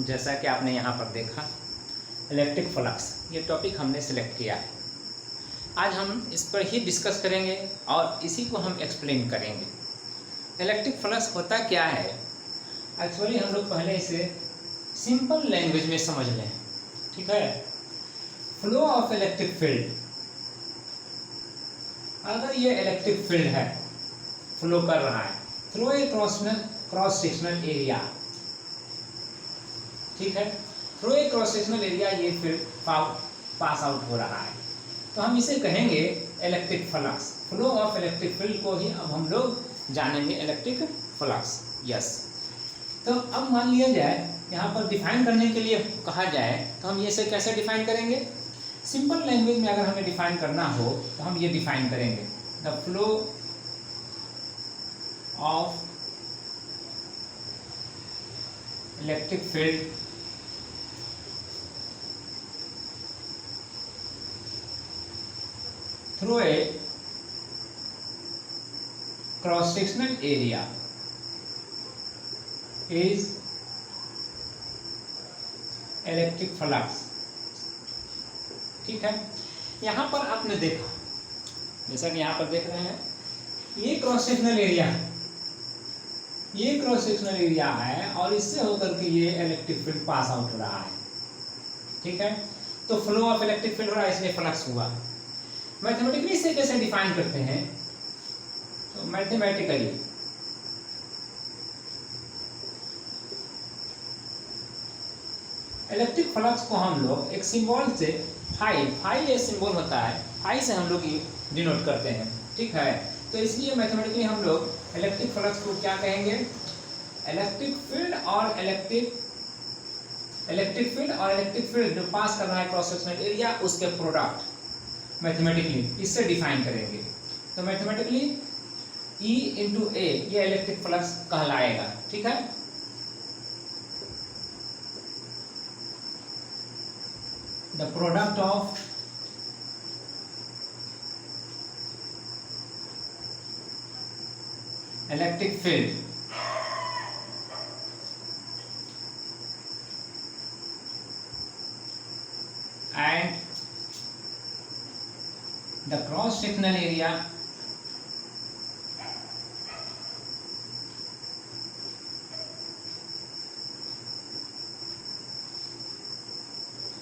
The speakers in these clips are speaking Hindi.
जैसा कि आपने यहाँ पर देखा, इलेक्ट्रिक फ्लक्स ये टॉपिक हमने सेलेक्ट किया है। आज हम इस पर ही डिस्कस करेंगे और इसी को हम एक्सप्लेन करेंगे। इलेक्ट्रिक फ्लक्स होता क्या है, एक्चुअली हम लोग पहले इसे सिंपल लैंग्वेज में समझ लें, ठीक है। फ्लो ऑफ इलेक्ट्रिक फील्ड, अगर ये इलेक्ट्रिक फील्ड है, फ्लो कर रहा है through a cross sectional area, ठीक है, through a cross sectional area ये फील्ड पास आउट हो रहा है, तो हम इसे कहेंगे electric flux. Flow of electric field को ही अब हम लोग जानेंगे इलेक्ट्रिक फ्लक्स। यस, तो अब मान लिया जाए यहाँ पर डिफाइन करने के लिए कहा जाए तो हम ये से कैसे डिफाइन करेंगे। सिंपल लैंग्वेज में अगर हमें डिफाइन करना हो तो हम ये डिफाइन करेंगे, the flow of electric field through a cross sectional area is electric flux. ठीक है, यहाँ पर आपने देखा, जैसा कि यहाँ पर देख रहे हैं, ये क्रॉस सेक्शनल एरिया है, ये क्रॉस सेक्शनल एरिया है और इससे होकर के ये इलेक्ट्रिक फील्ड पास आउट हो रहा है। ठीक है, तो फ्लो ऑफ इलेक्ट्रिक फील्ड हो रहा है, इसलिए फ्लक्स हुआ। मैथमेटिकली इसे कैसे डिफाइन करते हैं, तो मैथमेटिकली इलेक्ट्रिक फ्लक्स को हम लोग एक सिंबल से फाई ये सिंबल होता है, फाई से हम लोग डिनोट करते हैं। ठीक है, तो इसलिए मैथमेटिकली हम लोग इलेक्ट्रिक फ्लक्स को क्या कहेंगे, इलेक्ट्रिक फील्ड और इलेक्ट्रिक फील्ड जो पास कर रहा है क्रॉस सेक्शनल एरिया, उसके प्रोडक्ट मैथमेटिकली इससे डिफाइन करेंगे। तो मैथमेटिकली E इंटू ए ये इलेक्ट्रिक फ्लक्स कहलाएगा। ठीक है, the product of electric field and the cross sectional area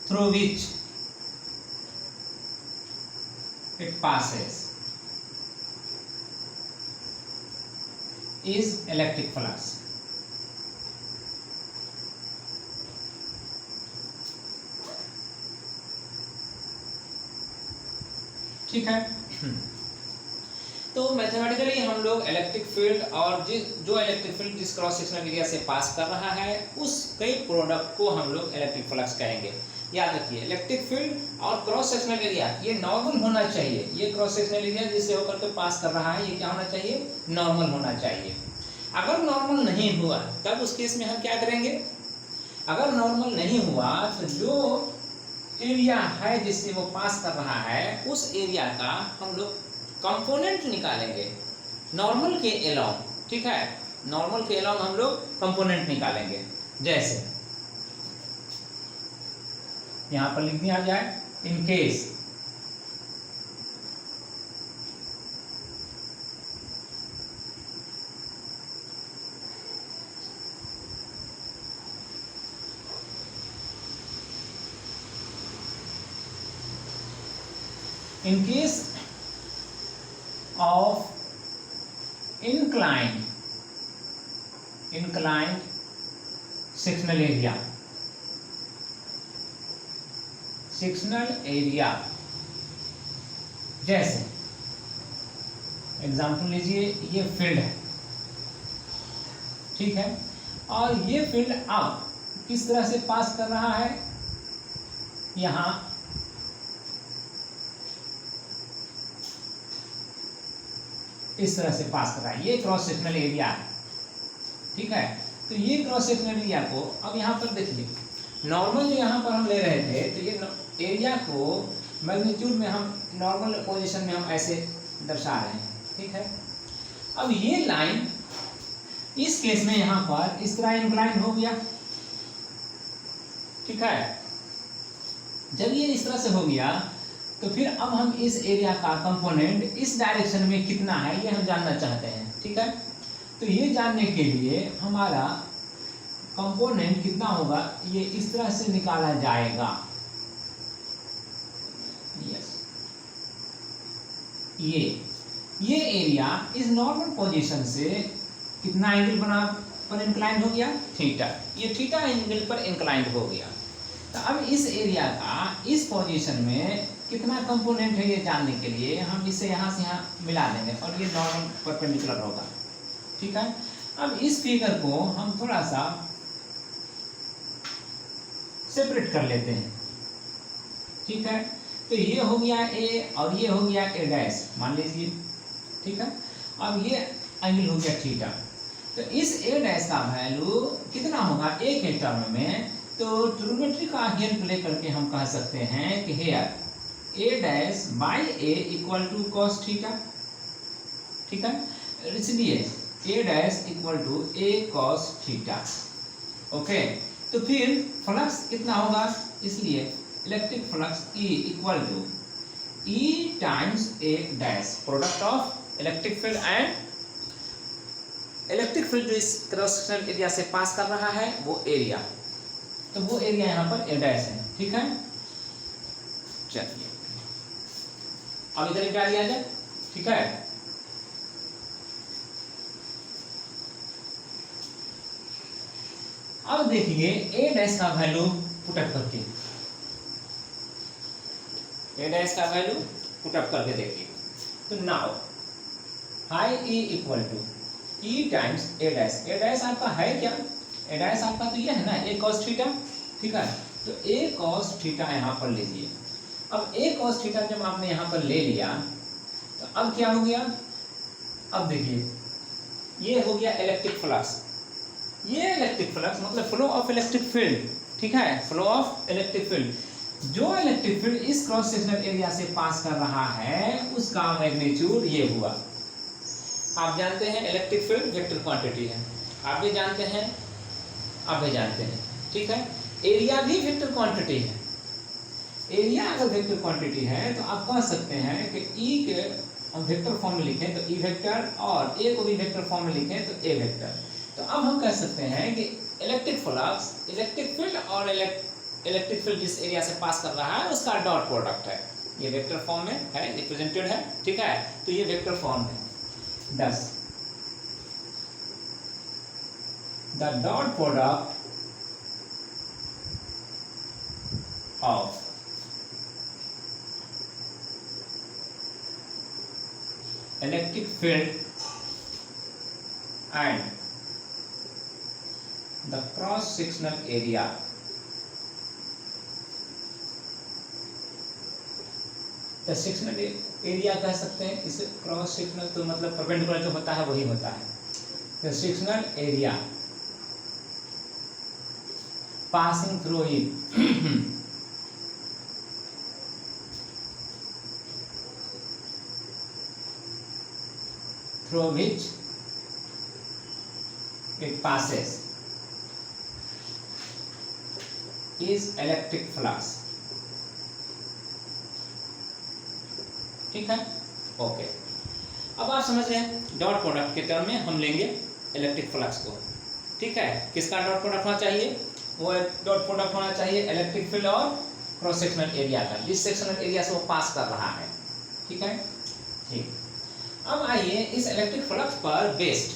through which it passes is electric flux। ठीक है, तो मैथमेटिकली हम लोग इलेक्ट्रिक फील्ड और जो इलेक्ट्रिक फील्ड जिस क्रॉस सेक्शनल एरिया से पास कर रहा है उस कई प्रोडक्ट को हम लोग इलेक्ट्रिक फ्लक्स कहेंगे। याद रखिए, इलेक्ट्रिक फील्ड और क्रॉस सेक्शनल एरिया ये नॉर्मल होना चाहिए। ये क्रॉस सेक्शनल एरिया जिससे होकर के पास कर रहा है ये क्या होना चाहिए, नॉर्मल होना चाहिए। अगर नॉर्मल नहीं हुआ तब उस केस में हम क्या करेंगे, अगर नॉर्मल नहीं हुआ तो जो एरिया है जिससे वो पास कर रहा है उस एरिया का हम लोग कंपोनेंट निकालेंगे नॉर्मल के अलोंग। ठीक है, नॉर्मल के अलोंग हम लोग कंपोनेंट निकालेंगे। जैसे यहां पर लिख दिया जाए, in case in case of inclined sectional area, जैसे एग्जाम्पल लीजिए, ये फील्ड है, ठीक है, और ये फील्ड अब किस तरह से पास कर रहा है, यहां इस तरह से पास कर रहा है, ये क्रॉस सेक्शनल एरिया है। ठीक है, तो ये क्रॉस सेक्शनल एरिया को अब यहाँ पर देखिए, नॉर्मल जो यहाँ पर हम ले रहे थे, तो ये एरिया को मैग्नीट्यूड में हम नॉर्मल पोजीशन में हम ऐसे दर्शा रहे हैं। ठीक है, अब ये लाइन इस केस में यहाँ पर इस तरह इंक्लाइन हो गया, ठीक है। जब ये इस तरह से हो गया तो फिर अब हम इस एरिया का कंपोनेंट इस डायरेक्शन में कितना है ये हम जानना चाहते हैं, ठीक है। तो ये जानने के लिए हमारा कंपोनेंट कितना होगा ये इस तरह से निकाला जाएगा। यस, ये एरिया इस नॉर्मल पोजीशन से कितना एंगल बना पर इंक्लाइंड हो गया, थीटा। ये थीटा एंगल पर इंक्लाइंड हो गया। तो अब इस एरिया का इस पोजीशन में कितना कंपोनेंट है ये जानने के लिए हम इसे यहाँ से यहाँ मिला देंगे और ये नॉर्मल परपेंडिकुलर होगा, ठीक है। अब इस फिगर को हम थोड़ा सा सेपरेट कर लेते हैं, ठीक है। तो ये हो गया ए और ये हो गया ए डैश मान लीजिए, ठीक है। अब ये एंगल हो गया थीटा। तो इस ए डैश का वैल्यू कितना होगा ए के टर्म में, तो ट्रिग्नोमेट्री का हेल्प लेकर के हम कह सकते हैं कि here A dash by A equal to cos theta, ठीक है। इसलिए A dash equal to A cos theta, okay. तो फिर फ्लक्स कितना होगा, इसलिए electric flux E equal to E times A dash, product of electric field and electric field जो इस क्रॉस सेक्शनल एरिया से पास कर रहा है वो एरिया, तो वो एरिया यहाँ पर ए डैश है, ठीक है। चलिए अब इधर निकाल लिया जाए, ठीक है। अब देखिए ए डैश का वैल्यू पुटअप करके, ए डैश का वैल्यू पुटअप करके देखिए। तो नाउ हाई E equal to E times A dash. A dash आपका है क्या, ए डैश आपका तो ये है ना ए कॉस थीटा, ठीक है। तो ए कॉस थीटा यहाँ पर लीजिए। अब ए कॉस थीटा जब आपने यहाँ पर ले लिया तो अब क्या हो गया, अब देखिए ये हो गया इलेक्ट्रिक फ्लक्स। ये इलेक्ट्रिक फ्लक्स मतलब फ्लो ऑफ इलेक्ट्रिक फील्ड, ठीक है, फ्लो ऑफ इलेक्ट्रिक फील्ड। जो इलेक्ट्रिक फील्ड इस क्रॉस सेक्शनल एरिया से पास कर रहा है उसका मैग्नीट्यूड ये हुआ। आप जानते हैं इलेक्ट्रिक फील्ड वेक्टर क्वांटिटी है, आप भी जानते हैं, आप भी जानते हैं, ठीक है। एरिया भी वेक्टर क्वांटिटी है। एरिया अगर वेक्टर क्वांटिटी है तो आप कह सकते हैं कि ई के हम वेक्टर फॉर्म में लिखें तो ई वेक्टर और ए को भी वेक्टर फॉर्म में लिखें तो ए वेक्टर। तो अब हम कह सकते हैं कि इलेक्ट्रिक फ्लक्स इलेक्ट्रिक फील्ड और इलेक्ट्रिक फील्ड जिस एरिया से पास कर रहा है उसका डॉट प्रोडक्ट है। ये वेक्टर फॉर्म में है, रिप्रेजेंटेड है, ठीक है। तो ये वेक्टर फॉर्म है 10 the dot product of electric field and the cross sectional area the sectional area कह सकते हैं इसे। क्रॉस सेक्शनल तो मतलब परपेंडिकुलर जो होता है वही होता है। The sectional area passing through it through which it passes is electric flux, ठीक है, ओके। अब आप समझ रहे हैं डॉट प्रोडक्ट के टर्म में हम लेंगे इलेक्ट्रिक फ्लक्स को, ठीक है। किसका डॉट प्रोडक्ट होना चाहिए, वो डॉट प्रोडक्ट होना चाहिए इलेक्ट्रिक फील्ड और क्रॉस सेक्शनल एरिया का, जिस सेक्शनल एरिया से वो पास कर रहा है, ठीक है, ठीक। अब आइए इस इलेक्ट्रिक फ्लक्स पर बेस्ड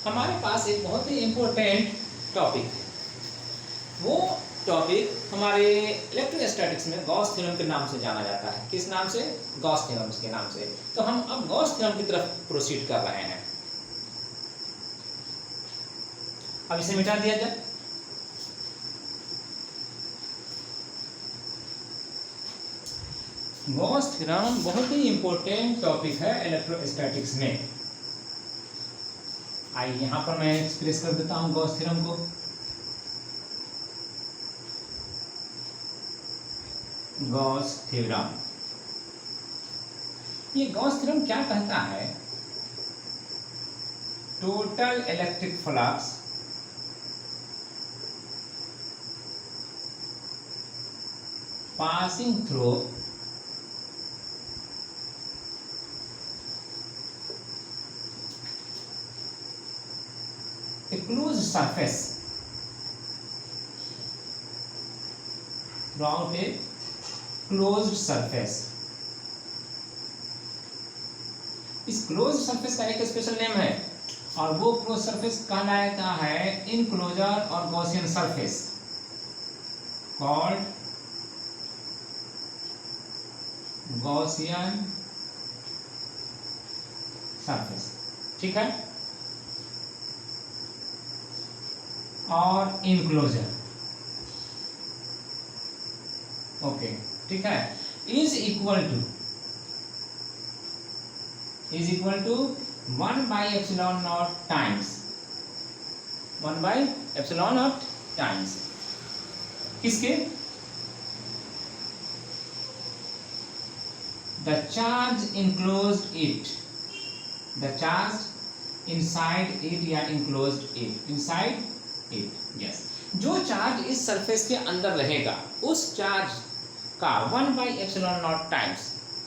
हमारे पास एक बहुत ही इम्पोर्टेंट टॉपिक है। वो टॉपिक हमारे इलेक्ट्रोस्टैटिक्स में गॉस थ्योरम के नाम से जाना जाता है। किस नाम से, गॉस थ्योरम के नाम से। तो हम अब गॉस थ्योरम की तरफ प्रोसीड कर रहे हैं। अब इसे मिटा दिया जाए। गॉस थ्योरम बहुत ही इंपॉर्टेंट टॉपिक है इलेक्ट्रोस्टैटिक्स में। आइए यहां पर मैं एक्सप्रेस कर देता हूं गॉस थ्योरम को। गॉस थ्योरम, ये गॉस थ्योरम क्या कहता है, total electric flux passing through a closed surface throughout a closed surface। इस क्लोज सरफेस का एक स्पेशल नेम है और वो क्लोज सरफेस कहलाता है इनक्लोजर और Gaussian surface, called Gaussian surface. ठीक है, और इनक्लोजर, ओके ठीक है, is equal to 1/ε0 times 1/ε0 times किसके, the charge enclosed it, the charge inside it या enclosed it, inside it, yes. जो चार्ज इस सरफेस के अंदर रहेगा उस चार्ज का 1/ε0 टाइम्स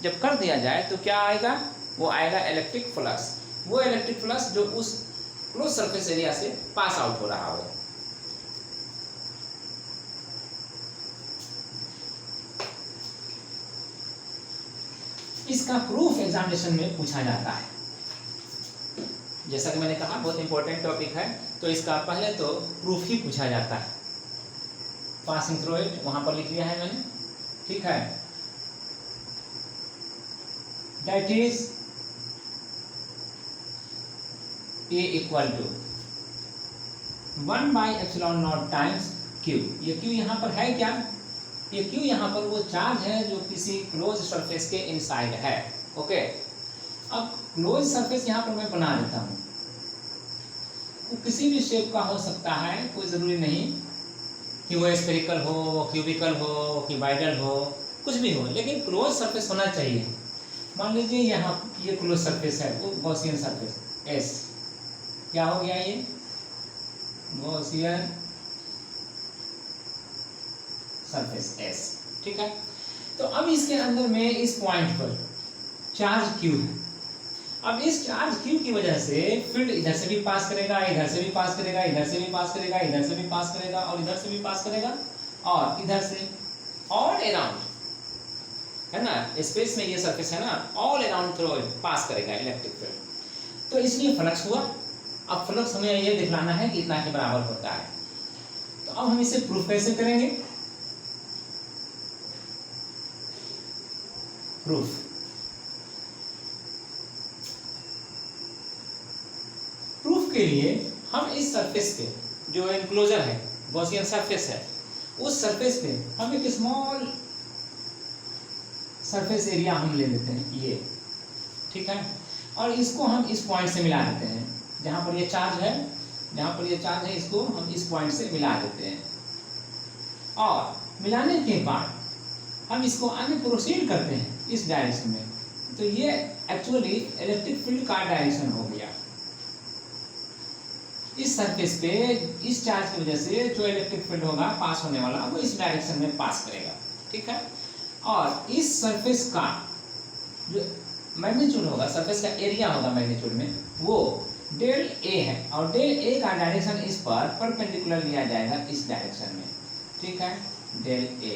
जब कर दिया जाए तो क्या आएगा, वो आएगा इलेक्ट्रिक फ्लक्स। वो इलेक्ट्रिक फ्लक्स जो उस क्लोज सरफेस एरिया से पास आउट हो रहा हो। इसका प्रूफ एग्जामिनेशन में पूछा जाता है। जैसा कि मैंने कहा बहुत इंपॉर्टेंट टॉपिक है, तो इसका पहले तो प्रूफ ही पूछा जाता है। पासिंग थ्रू इट वहां पर लिख लिया है मैंने, ठीक है। That is A equal to 1/ε0 times Q। ये Q यहाँ पर है क्या, ये Q यहाँ पर वो चार्ज है जो किसी क्लोज सरफेस के इनसाइड है। ओके, अब क्लोज सरफेस यहाँ पर मैं बना देता हूँ, वो किसी भी शेप का हो सकता है, कोई ज़रूरी नहीं कि वो स्फेरिकल हो, वो क्यूबिकल हो, वो क्यूबाइडल हो, कुछ भी हो, लेकिन क्लोज सरफेस होना चाहिए। मान लीजिए यहाँ ये क्लोज सरफेस है, वो गॉसियन सरफेस S, क्या हो गया ये गॉसियन सरफेस S, ठीक है। तो अब इसके अंदर में इस पॉइंट पर चार्ज Q है। अब इस चार्ज Q की वजह से फील्ड इधर से भी पास करेगा, इधर से भी पास करेगा, इधर से भी पास करेगा, इधर से भी पास करेगा और इधर से भी पास करेगा और इधर से ऑल अराउंड, है ना, स्पेस में ये सरफेस है ना, ऑल अराउंड थ्रू पास करेगा इलेक्ट्रिक फील्ड। तो इसलिए फ्लक्स हुआ। अब फ्लक्स हमें ये दिखलाना है कि इतना के बराबर होता है। तो अब हम इसे प्रूफ कैसे करेंगे, प्रूफ के लिए हम इस सरफेस पे जो एनक्लोजर है, गॉसियन सरफेस है, उस सरफेस पे हम एक स्मॉल सरफेस एरिया हम ले लेते हैं ये, ठीक है, और इसको हम इस पॉइंट से मिला देते हैं जहाँ पर ये चार्ज है, जहाँ पर ये चार्ज है इसको हम इस पॉइंट से मिला देते हैं। और मिलाने के बाद हम इसको आगे प्रोसीड करते हैं इस डायरेक्शन में। तो ये एक्चुअली इलेक्ट्रिक फील्ड का डायरेक्शन हो गया। इस सरफेस पे इस चार्ज की वजह से जो इलेक्ट्रिक फील्ड होगा पास होने वाला, वो इस डायरेक्शन में पास करेगा, ठीक है। और इस सरफेस का जो मैग्नीट्यूड होगा, सरफेस का एरिया होगा मैग्नीट्यूड में, वो डेल A है और डेल A का डायरेक्शन इस पर परपेंडिकुलर लिया जाएगा इस डायरेक्शन में, ठीक है, डेल A।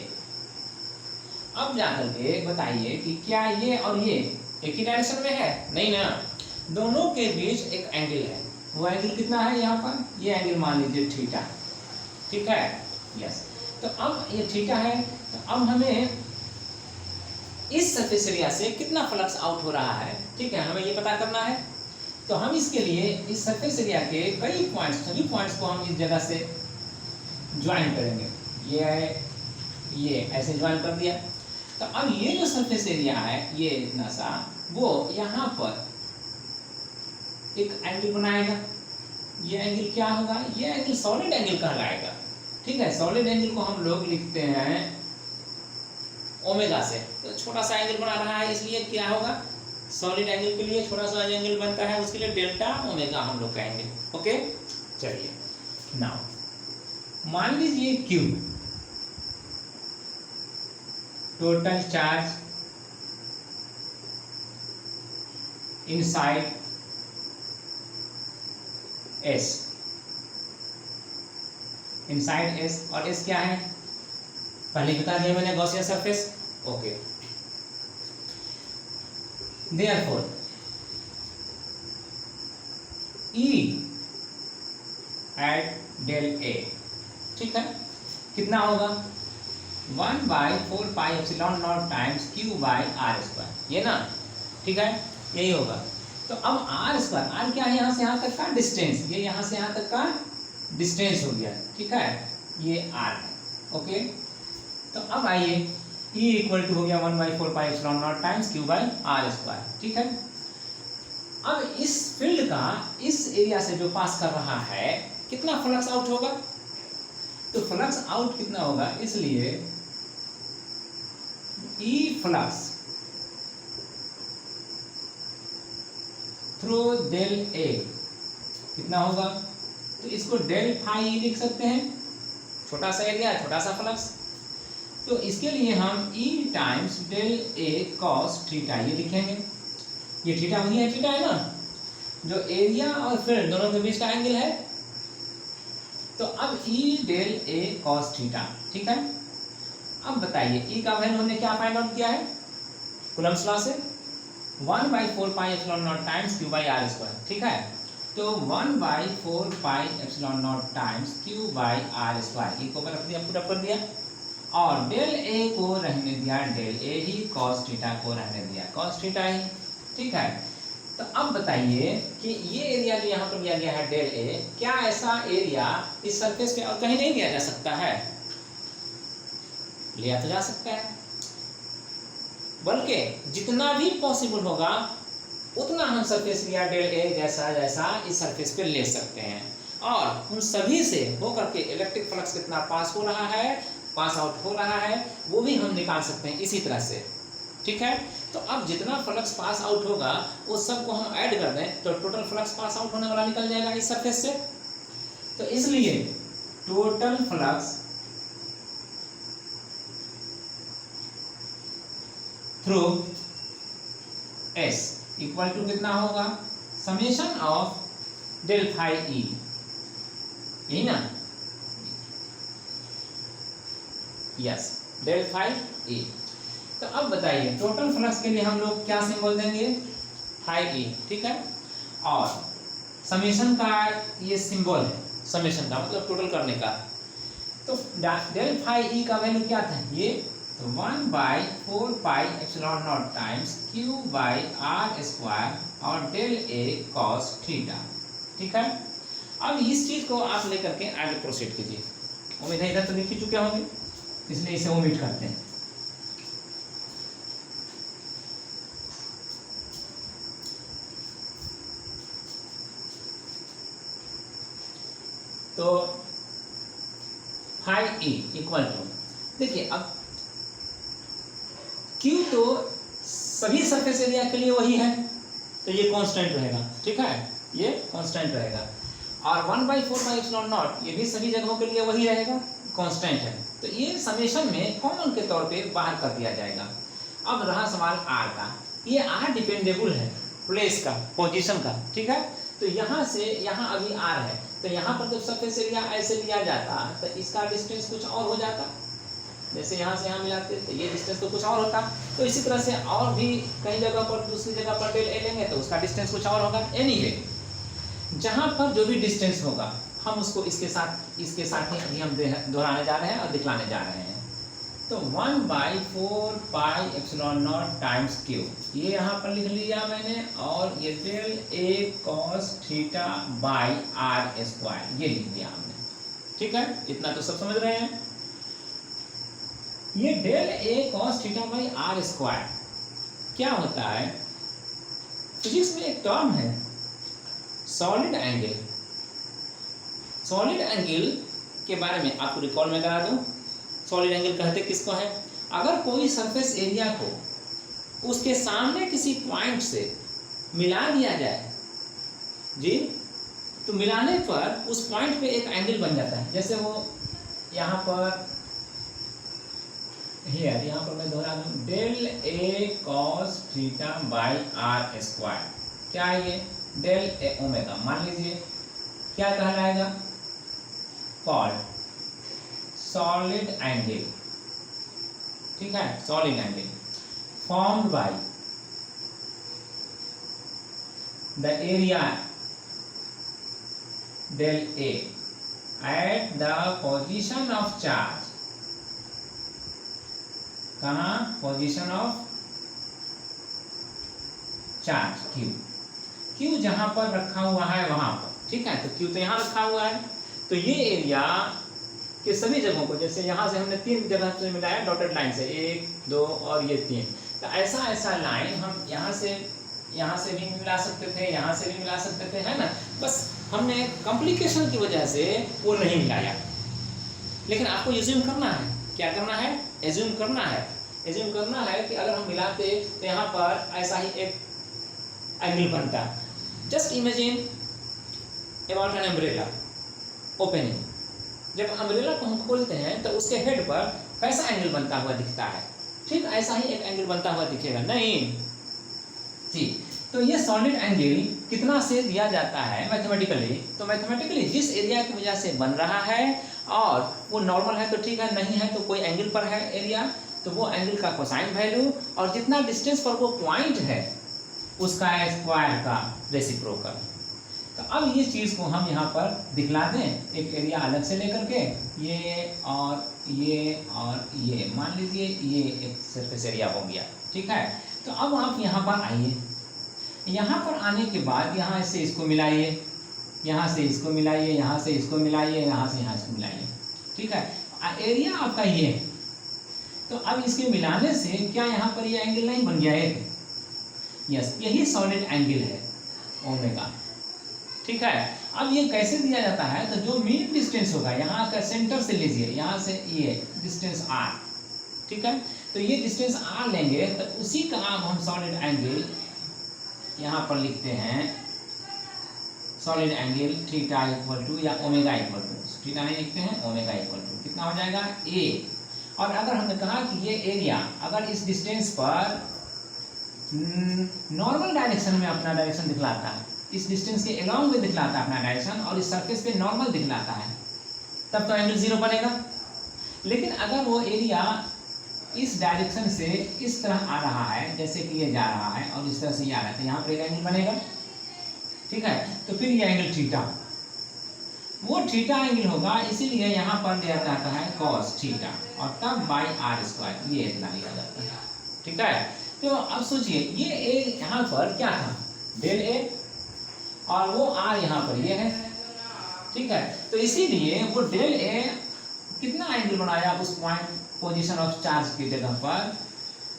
अब जाकर के बताइए कि क्या ये और ये एक ही डायरेक्शन में है? नहीं ना, दोनों के बीच एक एंगल है। वो एंगल कितना है यहाँ पर, ये एंगल मान लीजिए थीटा, ठीक है, यस। तो अब ये थीटा है, तो अब हमें इस सरफेस एरिया से कितना फ्लक्स आउट हो रहा है, ठीक है, हमें ये पता करना है। तो हम इसके लिए इस सरफेस एरिया के कई पॉइंट्स, सभी पॉइंट्स को हम इस जगह से ज्वाइन करेंगे। ये ऐसे ज्वाइन कर दिया। तो अब ये जो सरफेस एरिया है, ये इतना सा, वो यहाँ पर एक एंगल बनाएगा। ये एंगल क्या होगा, ये एंगल सॉलिड एंगल कहलाएगा, ठीक है। सॉलिड एंगल को हम लोग लिखते हैं ओमेगा से। तो छोटा सा एंगल बना रहा है, इसलिए क्या होगा, सॉलिड एंगल के लिए छोटा सा एंगल बनता है, उसके लिए डेल्टा ओमेगा हम लोग कहेंगे। ओके, चलिए नाउ मान लीजिए Q, total charge inside S, inside S, और एस क्या है पहले बता दिया मैंने, Gaussian surface. Okay, therefore E at del A, ठीक है, कितना होगा 1/4πε0 times Q by R square, ये ना, ठीक है, यही होगा। तो अब आर स्क्वायर, आर क्या है, यहाँ से यहाँ तक का डिस्टेंस, ये यहाँ से यहाँ तक का डिस्टेंस हो गया, ठीक है, ये आर है। ओके, तो अब आइए E इक्वल टू हो गया 1/4πε0 times Q by R square, ठीक है। अब इस फील्ड का इस एरिया से जो पास कर रहा है कितना फ्लक्स आउट होगा, तो फ्लक्स आउट कितना होगा, इसलिए E flux through del A कितना होगा, तो इसको डेल फाई E लिख सकते हैं, छोटा सा एरिया छोटा सा फ्लक्स, तो इसके लिए हम E times del A cos theta ये लिखेंगे। ये थीटा वही है, थीटा है ना, जो एरिया और फील्ड दोनों के बीच का एंगल है। तो अब E del A cos theta, ठीक है। अब बताइए E का वैल्यू हमने क्या फाइंड आउट किया है, कूलम्ब्स लॉ से 1/4πε0 times Q by R square, ठीक है। तो 1/4πε0 times Q by R square, E को रख दिया, पुट अप कर दिया, और डेल ए को रहने दिया del A he, cos theta को रहने दिया कॉस थीटा ही, ठीक है। तो अब बताइए कि ये एरिया जो यहाँ पर लिया गया है डेल ए, क्या ऐसा एरिया इस सरफेस पे और कहीं नहीं लिया जा सकता है, लिया तो जा सकता है, बल्कि जितना भी पॉसिबल होगा उतना हम सरफेस एरिया डेल ए जैसा जैसा इस सरफेस पे ले सकते हैं, और उन सभी से होकर के इलेक्ट्रिक फ्लक्स कितना पास हो रहा है, पास आउट हो रहा है, वो भी हम निकाल सकते हैं इसी तरह से, ठीक है। तो अब जितना फ्लक्स पास आउट होगा उस सब को हम ऐड कर दें तो टोटल फ्लक्स पास आउट होने वाला निकल जाएगा इस सरफेस से। तो इसलिए total flux through S equal to कितना होगा, summation of del phi E, यही ना, यस, डेल फाई ई। तो अब बताइए टोटल फ्लक्स के लिए हम लोग क्या सिंबल देंगे, फाई ई, ठीक है, और समेशन का ये सिंबल है, समेशन का मतलब टोटल करने का। तो डेल फाई ई का वैल्यू क्या था, ये तो 1/4πε0 times Q by R square और डेल ए कॉस थीटा, ठीक है। अब इस चीज को आप लेकर के आगे प्रोसीड कीजिए। उम्मीद है इधर तो लिख ही चुके होंगे, इसलिए इसे ओमिट करते हैं। तो फाई ई इक्वल टू, देखिए अब Q तो सभी सरफेस एरिया के लिए वही है, तो ये कांस्टेंट रहेगा, ठीक है, ये कांस्टेंट रहेगा, और 1/4πε0 ये भी सभी जगहों के लिए वही रहेगा, कांस्टेंट है। तो ये समेशन में कॉमन के तौर पे बाहर कर दिया जाएगा। अब रहा सवाल R का, ये R डिपेंडेबल है प्लेस का, पोजीशन का, ठीक है। तो यहाँ से यहाँ अभी R है, तो यहाँ पर जब सरफेस एरिया ऐसे लिया जाता तो इसका डिस्टेंस कुछ और हो जाता, जैसे यहाँ से यहाँ मिलाते तो ये डिस्टेंस तो कुछ और होता। तो इसी तरह से और भी कई जगह पर दूसरी जगह पर डेल ए लेंगे तो उसका डिस्टेंस कुछ और होगा। एनीवे जहाँ पर जो भी डिस्टेंस होगा हम उसको इसके साथ ही अभी हम दोहराने जा रहे हैं और दिखलाने जा रहे हैं। तो 1/4πε0 टाइम्स Q, ये यहाँ पर लिख लिया मैंने, और ये del A cos theta by R square ये लिख दिया हमने, ठीक है। इतना तो सब समझ रहे हैं। ये del A cos theta by R square क्या होता है, फिजिक्स में एक टर्म है सॉलिड एंगल। सॉलिड एंगल के बारे में आपको रिकॉल में करा दूं। सॉलिड एंगल कहते किसको है, अगर कोई सरफेस एरिया को उसके सामने किसी पॉइंट से मिला दिया जाए जी, तो मिलाने पर उस पॉइंट पे एक एंगल बन जाता है। जैसे वो यहाँ पर हियर, यहाँ पर मैं दोहरा दूँ, del A cos theta by R square, क्या है ये, डेल ए ओमेगा, मान लीजिए क्या कहलाएगा, कॉल्ड सॉलिड एंगल, ठीक है, solid angle formed by the area del A at the position of charge, कहाँ, position of charge Q, Q जहां पर रखा हुआ है वहां पर, ठीक है, तो Q तो यहाँ रखा हुआ है, तो ये एरिया के सभी जगहों को, जैसे यहाँ से हमने 3 जगह से मिलाया डॉटेड लाइन से, 1 2 और ये 3, तो ऐसा ऐसा लाइन हम यहाँ से भी मिला सकते थे, यहाँ से भी मिला सकते थे, है ना, बस हमने कॉम्प्लिकेशन की वजह से वो नहीं मिलाया। लेकिन आपको एज्यूम करना है, क्या करना है, एज्यूम करना है कि अगर हम मिलाते तो यहाँ पर ऐसा ही एक एंगल बनता। Just imagine about an umbrella opening, जब अम्ब्रेला को हम खोलते हैं तो उसके हेड पर कैसा एंगल बनता हुआ दिखता है, ठीक ऐसा ही एक एंगल बनता हुआ दिखेगा, नहीं जी। तो ये सॉलिड एंगल कितना से दिया जाता है मैथमेटिकली, तो मैथमेटिकली जिस एरिया की वजह से बन रहा है और वो नॉर्मल है तो ठीक है, नहीं है तो कोई एंगल पर है एरिया, तो वो एंगल का कोसाइन वैल्यू और जितना डिस्टेंस पर वो पॉइंट है उसका स्क्वायर का रेसिप्रोकल। तो अब ये चीज़ को हम यहाँ पर दिखला दें, एक एरिया अलग से लेकर के, ये और ये मान लीजिए ये एक सरफेस एरिया हो गया, ठीक है। तो अब आप यहाँ पर आइए, यहाँ पर आने के बाद यहाँ से इसको मिलाइए, यहाँ से इसको मिलाइए, यहाँ से इसको मिलाइए, यहाँ से यहाँ इसको मिलाइए, ठीक है, एरिया आपका ये है। तो अब इसके मिलाने से क्या यहाँ पर ये एंगल नहीं बन गया है, यस, यही सॉलिड एंगल है ओमेगा, ठीक है। अब ये कैसे दिया जाता है, तो जो मीन डिस्टेंस होगा यहाँ का सेंटर से लीजिए, यहाँ से ये डिस्टेंस r, ठीक है, तो ये डिस्टेंस r लेंगे तो उसी का हम सॉलिड एंगल यहाँ पर लिखते हैं, solid angle theta equal to या ओमेगा इक्वल टू, थीटा नहीं लिखते हैं, ओमेगा इक्वल टू कितना हो जाएगा a। और अगर हमने कहा कि ये एरिया अगर इस डिस्टेंस पर नॉर्मल डायरेक्शन में अपना डायरेक्शन दिखलाता है, इस डिस्टेंस के अलोंग में दिखलाता है अपना डायरेक्शन और इस सरफेस पे नॉर्मल दिखलाता है, तब तो एंगल 0 बनेगा। लेकिन अगर वो एरिया इस डायरेक्शन से इस तरह आ रहा है, जैसे कि ये जा रहा है और इस तरह से ये आ रहा है, तो यहाँ पर एक एंगल बनेगा, ठीक है। तो फिर ये एंगल थीटा, वो थीटा एंगल होगा, इसीलिए यहाँ पर दिया जाता है कॉस थीटा और तब बाई आर स्क्वायर, ये इतना लिया जाता है, ठीक है। तो अब सोचिए ये ए यहाँ पर क्या था, डेल ए, और वो आर यहाँ पर ये है, ठीक है। तो इसीलिए वो डेल ए कितना एंगल बनाया उस पॉइंट पोजीशन ऑफ चार्ज की जगह पर,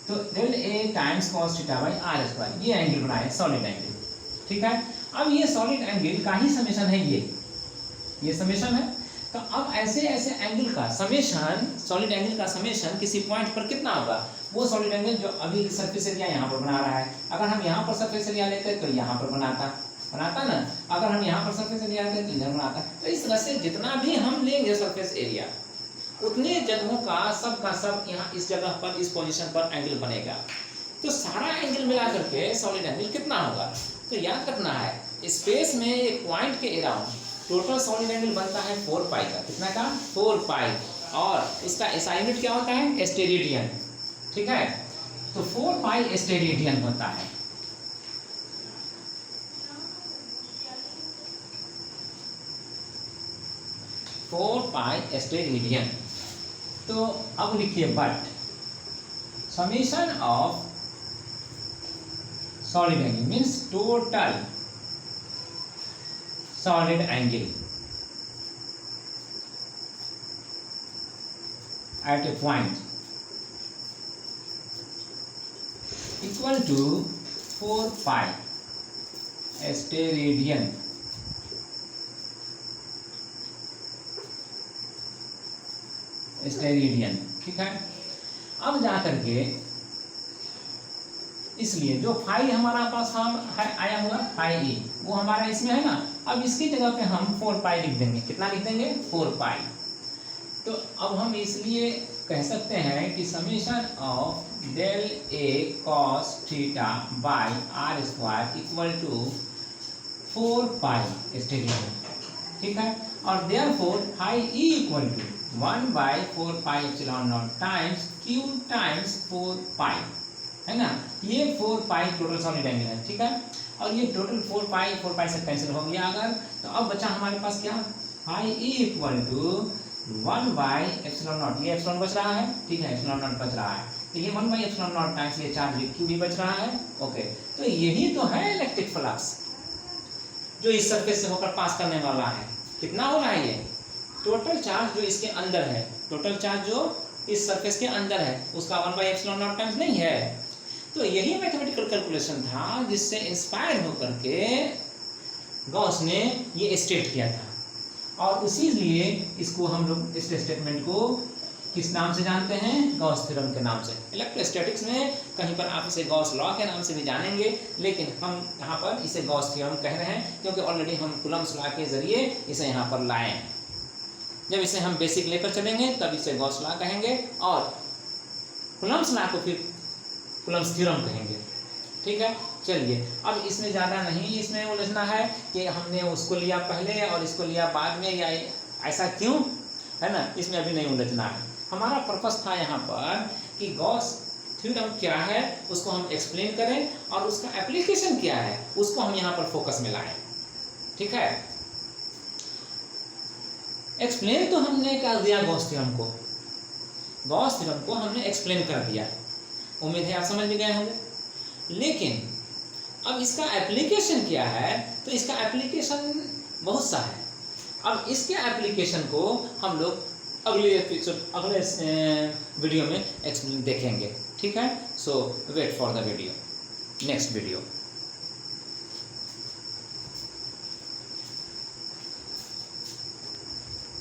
तो del A times cos theta by R square, ये एंगल बनाया सॉलिड एंगल, ठीक है। अब ये सॉलिड एंगल का ही समेशन है, ये समेशन है। तो अब ऐसे ऐसे एंगल का समेशन, सॉलिड एंगल का समेशन किसी पॉइंट पर कितना होगा, वो सॉलिड एंगल जो अभी सरफेस एरिया यहाँ पर बना रहा है, अगर हम यहाँ पर सरफेस एरिया लेते तो यहाँ पर बनाता ना, अगर हम यहाँ पर सरफेस एरिया लेते तो इधर बनाता। तो इस तरह से जितना भी हम लेंगे सरफेस एरिया, उतने जगहों का सब यहाँ इस जगह पर, इस पोजीशन पर एंगल बनेगा। तो सारा एंगल मिला करके सॉलिड एंगल कितना होगा, तो याद रखना है स्पेस में एक पॉइंट के अराउंड टोटल सॉलिड एंगल बनता है 4 पाई का, कितना का 4 पाई, और उसका एसआई यूनिट क्या होता है, स्टेरेडियन, ठीक है। तो 4 पाई स्टेरेडियन होता है। स्टेरेडियन। तो अब लिखिए but summation of solid angle means total solid angle at a point equal to 4 pi steradian, ठीक है। अब जाकर के इसलिए जो फाई हमारा पास हम आया हुआ फाई ए, वो हमारा इसमें है ना, अब इसकी जगह पे हम 4 पाई लिख देंगे, कितना लिख देंगे 4 पाई। तो अब हम इसलिए कह सकते हैं कि summation of del A cos theta by R square equal to 4 pi steradian, ठीक है। और therefore phi E equal to 1/4 pi epsilon naught times Q times 4 pi, है ना। ये 4 पाई टोटल सॉलिड एंगल है, ठीक है। और ये टोटल 4 पाई से कैंसिल हो गया अगर, तो अब बचा हमारे पास क्या, फाई ई इक्वल टू 1/एप्सिलॉन नॉट, ये एप्सिलॉन बच रहा है, ठीक है, एप्सिलॉन नॉट बच रहा है, तो ये 1/एप्सिलॉन नॉट टाइम्स ये चार्ज क्यू भी बच रहा है, ओके। तो यही तो है इलेक्ट्रिक फ्लक्स जो इस सरफेस से होकर पास करने वाला है। कितना हो रहा है ये टोटल चार्ज जो इसके अंदर है, टोटल चार्ज जो इस सरफेस के अंदर है उसका 1/एप्सिलॉन नॉट टाइम्स नहीं है। तो यही मैथमेटिकल कैलकुलेशन था जिससे इंस्पायर होकर के गॉस ने ये स्टेट किया था, और इसीलिए इसको हम लोग इस स्टेटमेंट को किस नाम से जानते हैं, गॉस थ्योरम के नाम से। इलेक्ट्रोस्टैटिक्स में कहीं पर आप इसे गॉस लॉ के नाम से भी जानेंगे, लेकिन हम यहाँ पर इसे गॉस थ्योरम कह रहे हैं क्योंकि ऑलरेडी हम कूलम्ब्स लॉ के जरिए इसे यहाँ पर लाए हैं। जब इसे हम बेसिक लेकर चलेंगे तब इसे गॉस लॉ कहेंगे, और कूलम्ब्स लॉ को फिर कूलम्ब्स थ्योरम कहेंगे, ठीक है। चलिए, अब इसमें ज़्यादा नहीं इसमें उलझना है कि हमने उसको लिया पहले और इसको लिया बाद में, या ऐसा क्यों, है ना, इसमें अभी नहीं उलझना है। हमारा पर्पस था यहाँ पर कि गॉस थ्योरम क्या है उसको हम एक्सप्लेन करें, और उसका एप्लीकेशन क्या है उसको हम यहाँ पर फोकस में लाएं, ठीक है। एक्सप्लेन तो हमने कर दिया गॉस थ्योरम को हमने एक्सप्लेन कर दिया, उम्मीद है आप समझ में गए होंगे। लेकिन अब इसका एप्लीकेशन क्या है, तो इसका एप्लीकेशन बहुत सा है। अब इसके एप्लीकेशन को हम लोग अगले वीडियो में एक्सप्लेन देखेंगे, ठीक है। So wait for the video, next video.